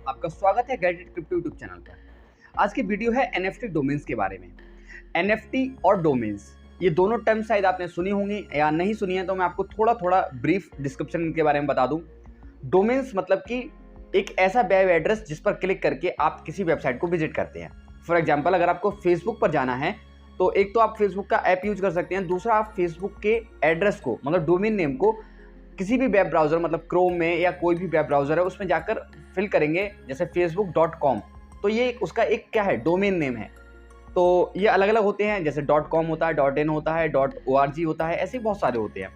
आपका स्वागत है गेट क्रिप्टो यूट्यूब चैनल पर। आज की वीडियो है एनएफटी डोमेन्स के बारे में। एनएफटी और डोमेन्स ये दोनों टर्म शायद आपने सुनी होंगी या नहीं सुनी है, तो मैं आपको थोड़ा थोड़ा ब्रीफ डिस्क्रिप्शन के बारे में बता दूं। डोमेन्स मतलब कि एक ऐसा वेब एड्रेस जिस पर क्लिक करके आप किसी वेबसाइट को विजिट करते हैं। फॉर एग्जाम्पल, अगर आपको फेसबुक पर जाना है तो एक तो आप फेसबुक का ऐप यूज कर सकते हैं, दूसरा आप फेसबुक के एड्रेस को मतलब डोमेन नेम को किसी भी वेब ब्राउज़र मतलब क्रोम में या कोई भी वेब ब्राउज़र है उसमें जाकर फिल करेंगे, जैसे facebook.com, तो ये उसका एक क्या है, डोमेन नेम है। तो ये अलग अलग होते हैं, जैसे .com होता है, .in होता है, .org होता है, ऐसे बहुत सारे होते हैं।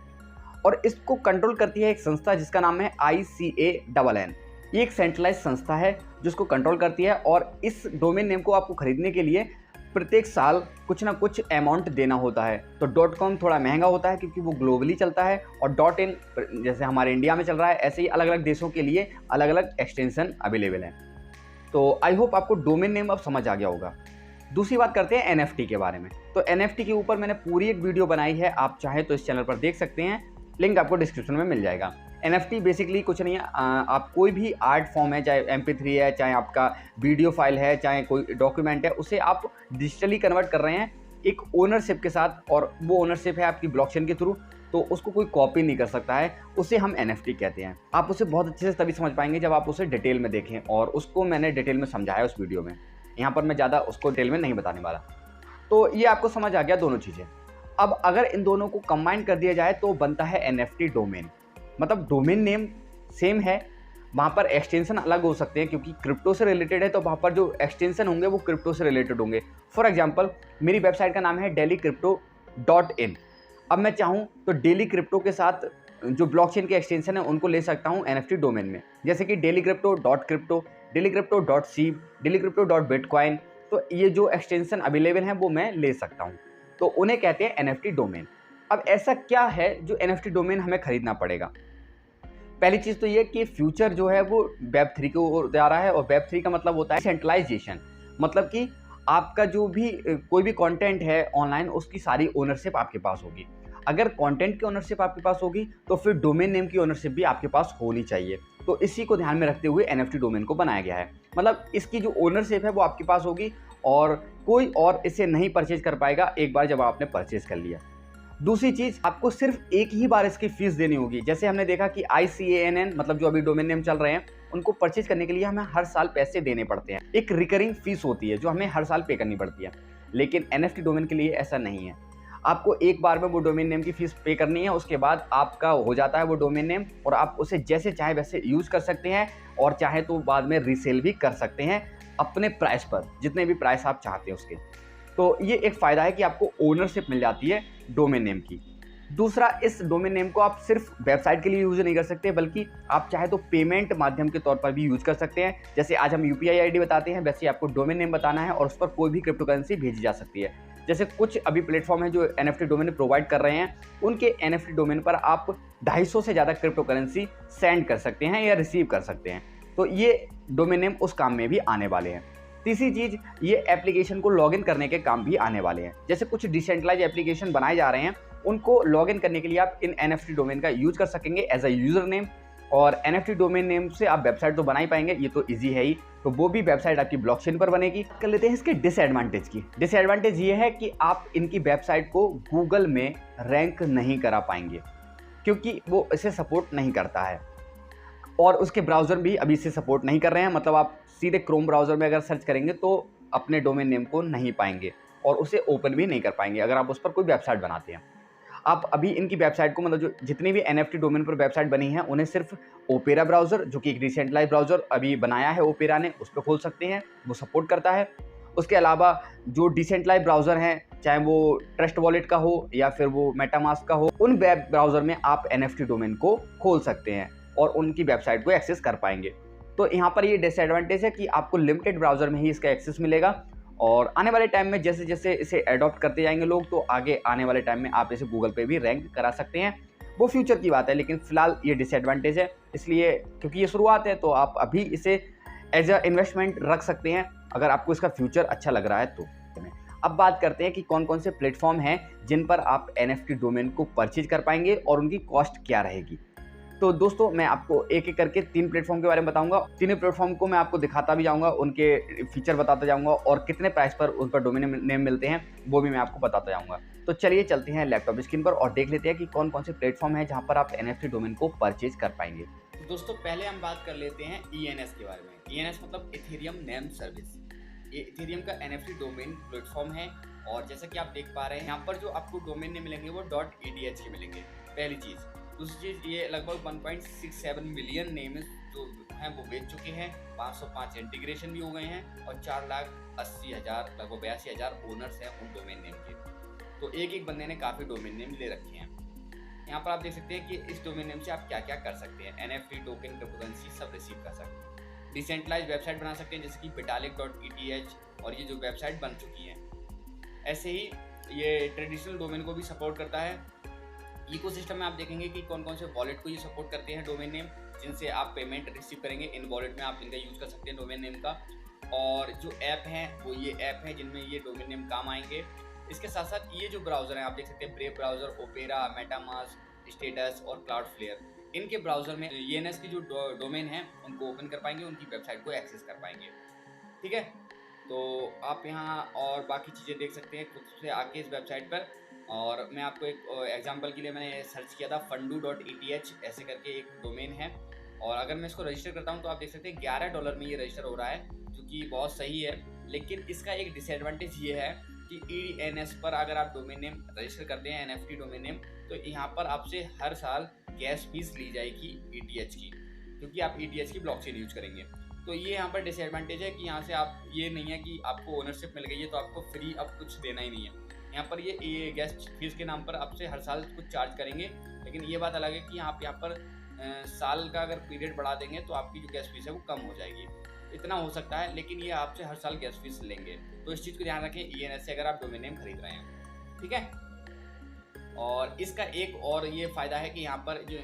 और इसको कंट्रोल करती है एक संस्था जिसका नाम है ICANN। ये एक सेंट्रलाइज संस्था है जिसको कंट्रोल करती है, और इस डोमेन नेम को आपको खरीदने के लिए प्रत्येक साल कुछ ना कुछ अमाउंट देना होता है। तो .com थोड़ा महंगा होता है क्योंकि वो ग्लोबली चलता है, और .in जैसे हमारे इंडिया में चल रहा है, ऐसे ही अलग अलग देशों के लिए अलग अलग एक्सटेंशन अवेलेबल है। तो आई होप आपको डोमेन नेम अब समझ आ गया होगा। दूसरी बात करते हैं एनएफटी के बारे में। तो एनएफटी के ऊपर मैंने पूरी एक वीडियो बनाई है, आप चाहे तो इस चैनल पर देख सकते हैं, लिंक आपको डिस्क्रिप्शन में मिल जाएगा। एनएफटी बेसिकली कुछ नहीं है, आप कोई भी आर्ट फॉर्म है, चाहे MP3 है, चाहे आपका वीडियो फाइल है, चाहे कोई डॉक्यूमेंट है, उसे आप डिजिटली कन्वर्ट कर रहे हैं एक ओनरशिप के साथ, और वो ओनरशिप है आपकी ब्लॉकचेन के थ्रू, तो उसको कोई कॉपी नहीं कर सकता है, उसे हम एनएफटी कहते हैं। आप उसे बहुत अच्छे से तभी समझ पाएंगे जब आप उसे डिटेल में देखें, और उसको मैंने डिटेल में समझाया उस वीडियो में। यहाँ पर मैं ज़्यादा उसको डिटेल में नहीं बताने वाला। तो ये आपको समझ आ गया दोनों चीज़ें। अब अगर इन दोनों को कंबाइन कर दिया जाए तो बनता है एनएफटी डोमेन। मतलब डोमेन नेम सेम है, वहाँ पर एक्सटेंशन अलग हो सकते हैं क्योंकि क्रिप्टो से रिलेटेड है, तो वहाँ पर जो एक्सटेंशन होंगे वो क्रिप्टो से रिलेटेड होंगे। फॉर एग्जांपल, मेरी वेबसाइट का नाम है dailycrypto.in। अब मैं चाहूँ तो डेली क्रिप्टो के साथ जो ब्लॉकचेन के एक्सटेंशन है उनको ले सकता हूँ एनएफटी डोमेन में, जैसे कि dailycrypto.crypto, dailycrypto.seed, dailycrypto.bitcoin। तो ये जो एक्सटेंशन अवेलेबल हैं वो मैं ले सकता हूँ, तो उन्हें कहते हैं एनएफटी डोमेन। अब ऐसा क्या है जो एनएफटी डोमेन हमें खरीदना पड़ेगा? पहली चीज़ तो ये कि फ्यूचर जो है वो Web3 की ओर जा रहा है, और Web3 का मतलब होता है सेंट्रलाइजेशन। मतलब कि आपका जो भी कोई भी कंटेंट है ऑनलाइन, उसकी सारी ओनरशिप आपके पास होगी। अगर कंटेंट की ओनरशिप आपके पास होगी तो फिर डोमेन नेम की ओनरशिप भी आपके पास होनी चाहिए। तो इसी को ध्यान में रखते हुए एनएफटी डोमेन को बनाया गया है। मतलब इसकी जो ओनरशिप है वो आपके पास होगी, और कोई और इसे नहीं परचेज कर पाएगा एक बार जब आपने परचेज कर लिया। दूसरी चीज, आपको सिर्फ एक ही बार इसकी फीस देनी होगी। जैसे हमने देखा कि ICANN मतलब जो अभी डोमेन नेम चल रहे हैं, उनको परचेज करने के लिए हमें हर साल पैसे देने पड़ते हैं। एक रिकरिंग फीस होती है जो हमें हर साल पे करनी पड़ती है, लेकिन एनएफटी डोमेन के लिए ऐसा नहीं है। आपको एक बार में वो डोमेन नेम की फीस पे करनी है, उसके बाद आपका हो जाता है वो डोमेन नेम, और आप उसे जैसे चाहे वैसे यूज कर सकते हैं, और चाहे तो बाद में रीसेल भी कर सकते हैं अपने प्राइस पर, जितने भी प्राइस आप चाहते हैं उसके। तो ये एक फ़ायदा है कि आपको ओनरशिप मिल जाती है डोमेन नेम की। दूसरा, इस डोमेन नेम को आप सिर्फ वेबसाइट के लिए यूज़ नहीं कर सकते, बल्कि आप चाहे तो पेमेंट माध्यम के तौर पर भी यूज़ कर सकते हैं। जैसे आज हम UPI ID बताते हैं, वैसे आपको डोमेन नेम बताना है और उस पर कोई भी क्रिप्टो करेंसी भेजी जा सकती है। जैसे कुछ अभी प्लेटफॉर्म है जो एनएफटी डोमेन प्रोवाइड कर रहे हैं, उनके एनएफटी डोमेन पर आप 250 से ज़्यादा क्रिप्टो करेंसी सेंड कर सकते हैं या रिसीव कर सकते हैं। तो ये डोमेन नेम उस काम में भी आने वाले हैं। तीसरी चीज़, ये एप्लीकेशन को लॉगिन करने के काम भी आने वाले हैं। जैसे कुछ डिसेंट्रलाइज एप्लीकेशन बनाए जा रहे हैं, उनको लॉगिन करने के लिए आप इन एनएफटी डोमेन का यूज कर सकेंगे एज अ यूजर नेम, और एनएफटी डोमेन नेम से आप वेबसाइट तो बना ही पाएंगे, ये तो इजी है ही। तो वो भी वेबसाइट आपकी ब्लॉकचेन पर बनेगी। कर लेते हैं इसके डिसएडवांटेज की। डिसएडवांटेज ये है कि आप इनकी वेबसाइट को गूगल में रैंक नहीं करा पाएंगे, क्योंकि वो इसे सपोर्ट नहीं करता है, और उसके ब्राउज़र भी अभी इसे सपोर्ट नहीं कर रहे हैं। मतलब आप सीधे क्रोम ब्राउज़र में अगर सर्च करेंगे तो अपने डोमेन नेम को नहीं पाएंगे, और उसे ओपन भी नहीं कर पाएंगे अगर आप उस पर कोई वेबसाइट बनाते हैं। आप अभी इनकी वेबसाइट को, मतलब जो जितनी भी एनएफटी डोमेन पर वेबसाइट बनी है, उन्हें सिर्फ ओपेरा ब्राउज़र, जो कि एक डिसेंट्रलाइज ब्राउज़र अभी बनाया है ओपेरा ने, उस पर खोल सकते हैं, वो सपोर्ट करता है। उसके अलावा जो डिसेंट्रलाइज ब्राउज़र हैं, चाहे वो ट्रस्ट वॉलेट का हो या फिर वो मेटामास्क का हो, उन वेब ब्राउज़र में आप एनएफटी डोमेन को खोल सकते हैं और उनकी वेबसाइट को एक्सेस कर पाएंगे। तो यहाँ पर ये डिसएडवांटेज है कि आपको लिमिटेड ब्राउज़र में ही इसका एक्सेस मिलेगा, और आने वाले टाइम में जैसे जैसे इसे अडॉप्ट करते जाएंगे लोग, तो आगे आने वाले टाइम में आप इसे गूगल पे भी रैंक करा सकते हैं। वो फ्यूचर की बात है, लेकिन फिलहाल ये डिसएडवांटेज है। इसलिए क्योंकि ये शुरुआत है, तो आप अभी इसे एज अ इन्वेस्टमेंट रख सकते हैं अगर आपको इसका फ्यूचर अच्छा लग रहा है तो। अब बात करते हैं कि कौन कौन से प्लेटफॉर्म हैं जिन पर आप एनएफटी डोमेन को परचेज कर पाएंगे और उनकी कॉस्ट क्या रहेगी। तो दोस्तों मैं आपको एक एक करके 3 प्लेटफॉर्म के बारे में बताऊंगा। तीनों प्लेटफॉर्म को मैं आपको दिखाता भी जाऊंगा, उनके फीचर बताता जाऊंगा और कितने प्राइस पर उन पर डोमेन नेम मिलते हैं वो भी मैं आपको बताता जाऊंगा। तो चलिए चलते हैं लैपटॉप स्क्रीन पर और देख लेते हैं कि कौन कौन से प्लेटफॉर्म है जहां पर आप NFT डोमेन को परचेज कर पाएंगे। तो दोस्तों पहले हम बात कर लेते हैं ENS के बारे में। ENS मतलब इथेरियम नेम सर्विस। ये इथेरियम का NFT डोमेन प्लेटफॉर्म है और जैसा कि आप देख पा रहे हैं यहाँ पर जो आपको डोमेन नेम मिलेंगे वो .eth के मिलेंगे, पहली चीज़। दूसरी चीज़, ये लगभग 1.67 मिलियन नेम जो हैं वो बेच चुके हैं, 505 इंटीग्रेशन भी हो गए हैं और 4,80,000 लगभग 82,000 ओनर्स हैं उन डोमेन नेम के। तो एक एक बंदे ने काफ़ी डोमेन नेम ले रखे हैं। यहाँ पर आप देख सकते हैं कि इस डोमेन नेम से आप क्या क्या कर सकते हैं। NFT टोकन, क्रिप्टोकरेंसी सब रिसीव कर सकते हैं। डिसेंट्रलाइज वेबसाइट बना सकते हैं जैसे कि Vitalik.eth और ये जो वेबसाइट बन चुकी है। ऐसे ही ये ट्रेडिशनल डोमेन को भी सपोर्ट करता है। इकोसिस्टम में आप देखेंगे कि कौन कौन से वॉलेट को ये सपोर्ट करते हैं डोमेन नेम, जिनसे आप पेमेंट रिसीव करेंगे। इन वॉलेट में आप इनका यूज़ कर सकते हैं डोमेन नेम का। और जो ऐप हैं वो ये ऐप हैं जिनमें ये डोमेन नेम काम आएंगे। इसके साथ साथ ये जो ब्राउज़र हैं आप देख सकते हैं, brave browser, opera, MetaMask, status और क्लाउडफ्लेयर। इनके ब्राउज़र में ENS की जो डोमेन है उनको ओपन कर पाएंगे, उनकी वेबसाइट को एक्सेस कर पाएंगे। ठीक है, तो आप यहाँ और बाकी चीज़ें देख सकते हैं खुद से आके इस वेबसाइट पर। और मैं आपको एक एग्जांपल के लिए मैंने सर्च किया था fundu.eth ऐसे करके एक डोमेन है। और अगर मैं इसको रजिस्टर करता हूँ तो आप देख सकते हैं $11 में ये रजिस्टर हो रहा है, जो कि बहुत सही है। लेकिन इसका एक डिसएडवांटेज ये है कि ENS पर अगर आप डोमेन नेम रजिस्टर करते हैं NFT डोमेन नेम, तो यहाँ पर आपसे हर साल गैस फीस ली जाएगी ETH की, क्योंकि आप ETH की ब्लॉकचेन यूज करेंगे। तो ये यहाँ पर डिसएडवांटेज है कि यहाँ से आप ये नहीं है कि आपको ओनरशिप मिल गई है तो आपको फ्री अब कुछ देना ही नहीं है। यहाँ पर ये गैस फीस के नाम पर आपसे हर साल कुछ चार्ज करेंगे। लेकिन ये बात अलग है कि आप यहाँ पर साल का अगर पीरियड बढ़ा देंगे तो आपकी जो गैस फीस है वो कम हो जाएगी, इतना हो सकता है। लेकिन ये आपसे हर साल गैस फीस लेंगे, तो इस चीज़ को ध्यान रखें ENS से अगर आप डोमेन नेम खरीद रहे हैं। ठीक है, और इसका एक और ये फ़ायदा है कि यहाँ पर जो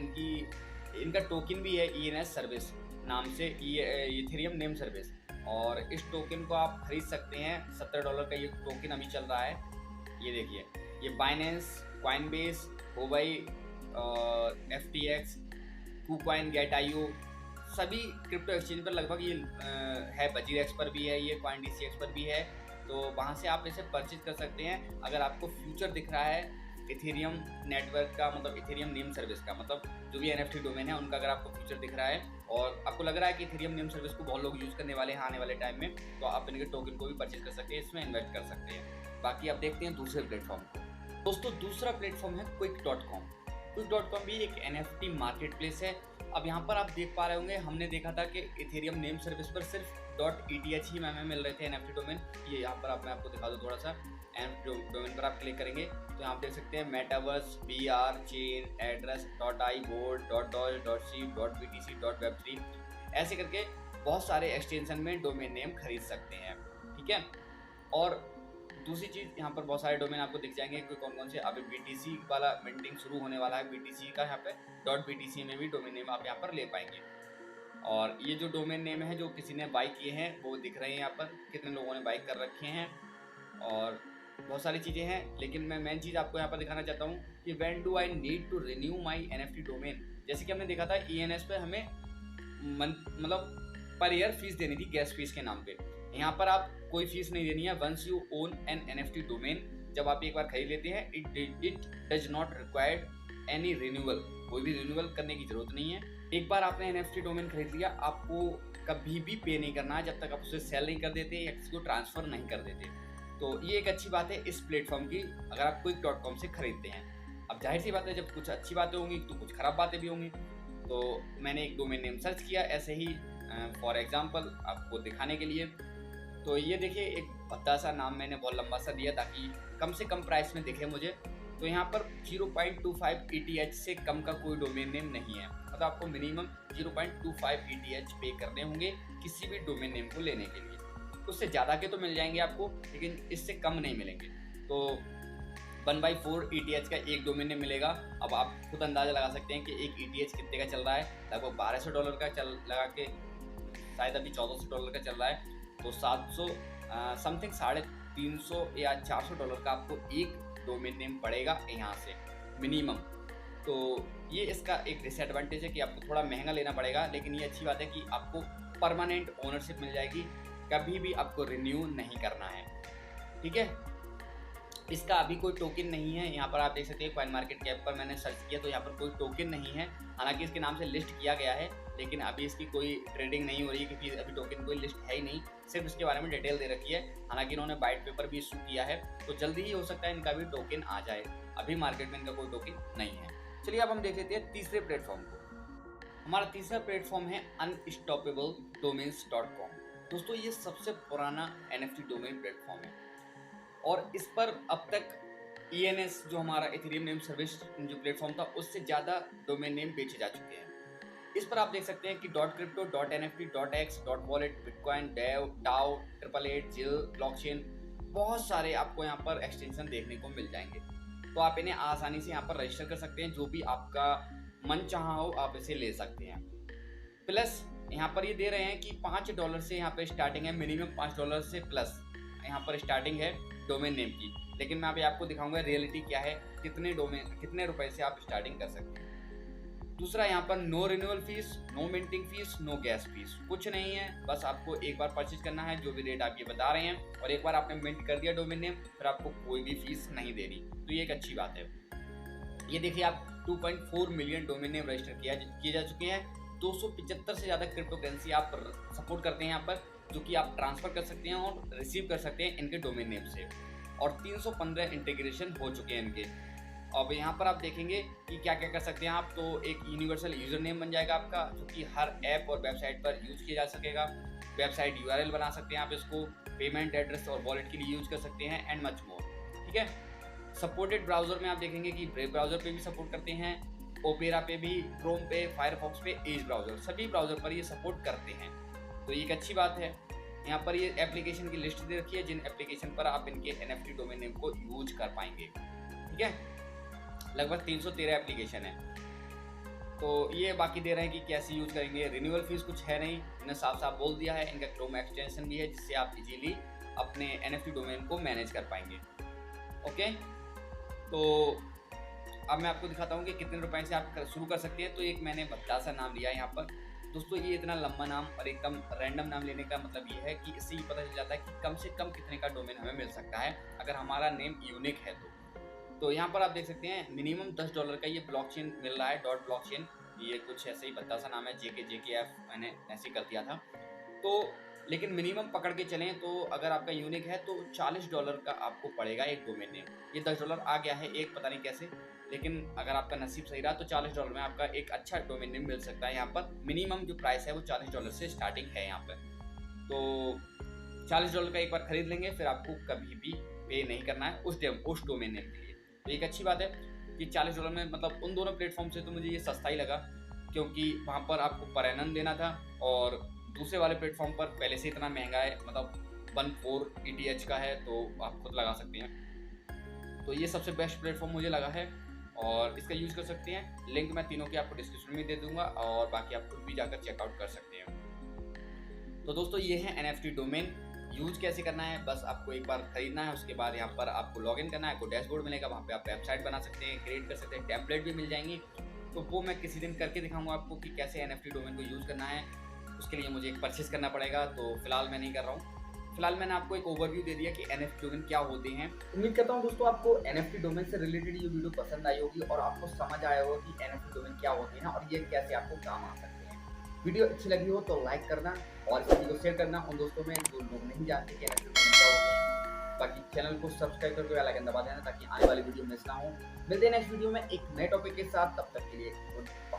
इनका टोकन भी है ENS सर्विस नाम से, इथेरियम नेम सर्विस। और इस टोकन को आप खरीद सकते हैं। $70 का ये टोकन अभी चल रहा है। ये देखिए, ये बाइनेंस, कॉइनबेस, हुआई, FTX, KuCoin, Gate.io सभी क्रिप्टो एक्सचेंज पर लगभग ये है। BudgetX पर भी है, ये CoinDCX पर भी है। तो वहाँ से आप इसे परचेज कर सकते हैं। अगर आपको फ्यूचर दिख रहा है इथेरियम नेटवर्क का, मतलब इथेरियम नेम सर्विस का, मतलब जो भी NFT डोमेन है उनका अगर आपको फ्यूचर दिख रहा है और आपको लग रहा है कि इथेरियम नेम सर्विस को बहुत लोग यूज़ करने वाले हैं आने वाले टाइम में, तो आप इनके टोकन को भी परचेज कर सकते हैं, इसमें इन्वेस्ट कर सकते हैं। बाकी आप देखते हैं दूसरे प्लेटफॉर्म को। दोस्तों दूसरा प्लेटफॉर्म है Quick.com। Quick.com भी एक NFT मार्केट प्लेस है। अब यहाँ पर आप देख पा रहे होंगे, हमने देखा था कि इथेरियम नेम सर्विस पर सिर्फ .eth ही हमें मिल रहे थे NFT डोमेन। ये यहाँ पर मैं आपको दिखा दूँ थोड़ा सा। NFT डोमेन पर आप क्लिक करेंगे तो यहाँ आप देख सकते हैं metaverse, VR, chain, address, .i, board, .dol, .c, .btc, .web3 ऐसे करके बहुत सारे एक्सटेंशन में डोमेन नेम खरीद सकते हैं। ठीक है, और दूसरी चीज़ यहाँ पर बहुत सारे डोमेन आपको दिख जाएंगे कि कौन कौन से। अभी BTC वाला मिंटिंग शुरू होने वाला है, BTC का यहाँ पे .btc में भी डोमेन नेम आप यहाँ पर ले पाएंगे। और ये जो डोमेन नेम है जो किसी ने बाई किए हैं वो दिख रहे हैं यहाँ पर, कितने लोगों ने बाई कर रखे हैं और बहुत सारी चीज़ें हैं। लेकिन मैं मेन चीज़ आपको यहाँ पर दिखाना चाहता हूँ कि when do I need to renew my NFT domain. जैसे कि हमने देखा था ENS पे हमें मतलब पर ईयर फीस देनी थी गैस फीस के नाम पे। यहाँ पर आप कोई फीस नहीं देनी है। Once you own an NFT domain, जब आप एक बार खरीद लेते हैं, it does not required any renewal. कोई भी रिन्यूअल करने की जरूरत नहीं है। एक बार आपने NFT डोमेन खरीद लिया, आपको कभी भी पे नहीं करना है जब तक आप उसे सेल नहीं कर देते या किसी को ट्रांसफ़र नहीं कर देते। तो ये एक अच्छी बात है इस प्लेटफॉर्म की, अगर आप Quick.com से खरीदते हैं। अब जाहिर सी बात है, जब कुछ अच्छी बातें होंगी तो कुछ ख़राब बातें भी होंगी। तो मैंने एक डोमेन नेम सर्च किया ऐसे ही फॉर एग्जांपल आपको दिखाने के लिए। तो ये देखिए, एक भद्दा सा नाम मैंने बहुत लंबा सा दिया ताकि कम से कम प्राइस में दिखे मुझे। तो यहाँ पर 0.25 ETH से कम का कोई डोमेन नेम नहीं है। मतलब आपको मिनिमम 0.25 ETH पे करने होंगे किसी भी डोमेन नेम को लेने के लिए। उससे ज़्यादा के तो मिल जाएंगे आपको, लेकिन इससे कम नहीं मिलेंगे। तो 1/4 ETH का एक डोमेन नेम मिलेगा। अब आप खुद अंदाज़ा लगा सकते हैं कि एक ETH कितने का चल रहा है। लगभग $1200 का लगा के शायद अभी $1400 का चल रहा है। तो 700 समथिंग $350 या $400 का आपको एक डोमेन नेम पड़ेगा यहाँ से मिनिमम। तो ये इसका एक डिसएडवांटेज है कि आपको थोड़ा महंगा लेना पड़ेगा, लेकिन ये अच्छी बात है कि आपको परमानेंट ओनरशिप मिल जाएगी, कभी भी आपको रिन्यू नहीं करना है। ठीक है, इसका अभी कोई टोकन नहीं है। यहाँ पर आप देख सकते हैं कॉइन मार्केट कैप पर मैंने सर्च किया तो यहाँ पर कोई टोकन नहीं है, हालांकि इसके नाम से लिस्ट किया गया है, लेकिन अभी इसकी कोई ट्रेडिंग नहीं हो रही है क्योंकि अभी टोकन कोई लिस्ट है ही नहीं, सिर्फ इसके बारे में डिटेल दे रखी है। हालांकि इन्होंने वाइट पेपर भी इशू किया है, तो जल्दी ही हो सकता है इनका भी टोकन आ जाए, अभी मार्केट में इनका कोई टोकन नहीं है। चलिए अब हम देख लेते हैं तीसरे प्लेटफॉर्म को। हमारा तीसरा प्लेटफॉर्म है unstoppabledomains.com। दोस्तों ये सबसे पुराना NFT डोमेन प्लेटफॉर्म है और इस पर अब तक ENS जो हमारा इथेरियम नेम सर्विस जो प्लेटफॉर्म था उससे ज़्यादा डोमेन नेम बेचे जा चुके हैं। इस पर आप देख सकते हैं कि .crypto, .nft, .x, .wallet, bitcoin, DAO, 888, जिल, ब्लॉकचेन, बहुत सारे आपको यहाँ पर एक्सटेंशन देखने को मिल जाएंगे। तो आप इन्हें आसानी से यहाँ पर रजिस्टर कर सकते हैं, जो भी आपका मन चाहा हो आप इसे ले सकते हैं। प्लस यहाँ पर ये दे रहे हैं कि $5 से यहाँ पर स्टार्टिंग है, मिनिमम $5 से प्लस यहाँ पर स्टार्टिंग है डोमेन नेम की। लेकिन मैं अभी आपको दिखाऊंगा रियलिटी क्या है, कितने रुपए से आप स्टार्टिंग कर सकते हैं। दूसरा यहाँ पर no renewal fees, no minting fees, no gas fees, कुछ नहीं है, बस आपको एक बार परचेज करना है जो भी रेट आप ये बता रहे हैं, और एक बार आपने मिंट कर दिया डोमेन नेम फिर आपको कोई भी फीस नहीं देनी, तो ये एक अच्छी बात है। ये देखिए आप 2.4 मिलियन डोमेन नेम रजिस्टर किए जा चुके हैं। 275 से ज़्यादा क्रिप्टो करेंसी आप सपोर्ट करते हैं यहाँ पर, जो कि आप ट्रांसफ़र कर सकते हैं और रिसीव कर सकते हैं इनके डोमेन नेम से, और 315 इंटीग्रेशन हो चुके हैं इनके। अब यहाँ पर आप देखेंगे कि क्या क्या कर सकते हैं आप, तो एक यूनिवर्सल यूज़र नेम बन जाएगा आपका, जो कि हर ऐप और वेबसाइट पर यूज़ किया जा सकेगा। वेबसाइट URL बना सकते हैं आप इसको, पेमेंट एड्रेस और वॉलेट के लिए यूज़ कर सकते हैं, एंड मच मोर। ठीक है, सपोर्टेड ब्राउज़र में आप देखेंगे कि ब्रेव ब्राउज़र पे भी सपोर्ट करते हैं, ओपेरा पे भी, क्रोम पे, फायरफॉक्स पे, एज ब्राउज़र, सभी ब्राउज़र पर ये सपोर्ट करते हैं, तो ये एक अच्छी बात है। यहाँ पर ये एप्लीकेशन की लिस्ट दे रखी है जिन एप्लीकेशन पर आप इनके NFT डोमेन नेम को यूज कर पाएंगे। ठीक है, लगभग 313 एप्लीकेशन है, तो ये बाकी दे रहे हैं कि कैसे यूज करेंगे। रिन्यूअल फीस कुछ है नहीं, इन्होंने साफ साफ बोल दिया है। इनका क्रोम एक्सटेंशन भी है जिससे आप इजीली अपने NFT डोमेन को मैनेज कर पाएंगे। ओके, तो अब मैं आपको दिखाता हूँ कि कितने रुपए से आप शुरू कर सकते हैं। तो एक मैंने भद्दा सा नाम लिया है यहाँ पर। दोस्तों ये इतना लंबा नाम और एकदम रैंडम नाम लेने का मतलब ये है कि इससे ये पता चल जाता है कि कम से कम कितने का डोमेन हमें मिल सकता है अगर हमारा नेम यूनिक है तो यहाँ पर आप देख सकते हैं मिनिमम $10 का ये ब्लॉकचेन मिल रहा है, डॉट ब्लॉकचेन, ये कुछ ऐसे ही भद्दा सा नाम है, JKF मैंने ऐसे कर दिया था। तो लेकिन मिनिमम पकड़ के चलें तो अगर आपका यूनिक है तो $40 का आपको पड़ेगा एक डोमेन नेम। ये $10 आ गया है एक, पता नहीं कैसे, लेकिन अगर आपका नसीब सही रहा तो $40 में आपका एक अच्छा डोमेन नेम मिल सकता है। यहाँ पर मिनिमम जो प्राइस है वो $40 से स्टार्टिंग है यहाँ पर। तो $40 का एक बार खरीद लेंगे, फिर आपको कभी भी पे नहीं करना है उस डोमेन नेम के लिए। तो एक अच्छी बात है कि $40 में, मतलब उन दोनों प्लेटफॉर्म से तो मुझे ये सस्ता ही लगा, क्योंकि वहाँ पर आपको पर एनम देना था और दूसरे वाले प्लेटफॉर्म पर पहले से इतना महंगा है, मतलब 14 ETH का है, तो आप खुद लगा सकते हैं। तो ये सबसे बेस्ट प्लेटफॉर्म मुझे लगा है और इसका यूज़ कर सकते हैं। लिंक मैं तीनों की आपको डिस्क्रिप्शन में दे दूंगा और बाकी आप खुद भी जाकर चेकआउट कर सकते हैं। तो दोस्तों ये है NFT डोमेन। यूज कैसे करना है, बस आपको एक बार खरीदना है, उसके बाद यहाँ पर आपको लॉगिन करना है, आपको डैशबोर्ड मिलेगा, वहाँ पे आप वेबसाइट बना सकते हैं, क्रिएट कर सकते हैं, टेम्पलेट भी मिल जाएंगी। तो वो मैं किसी दिन करके दिखाऊंगा आपको कि कैसे NFT डोमेन को यूज़ करना है। उसके लिए मुझे एक परचेस करना पड़ेगा, तो फिलहाल मैं नहीं कर रहा हूँ। फिलहाल मैंने आपको एक ओवरव्यू दे दिया कि NFT डोमेन क्या होते हैं। उम्मीद करता हूँ दोस्तों आपको NFT डोमेन से रिलेटेड ये वीडियो पसंद आई होगी और आपको समझ आया होगा कि NFT डोमेन क्या होते हैं और ये कैसे आपको काम आ सकते हैं। वीडियो अच्छी लगी हो तो लाइक करना और इस वीडियो को शेयर करना उन दोस्तों में जो लोग नहीं जानते कि NFT डोमेन क्या होते हैं। बाकी चैनल को सब्सक्राइब करके बेल आइकन दबा देना ताकि आने वाली वीडियो मिस ना हो। मिलते हैं नेक्स्ट वीडियो में एक नए टॉपिक के साथ, तब तक के लिए गुड बाय।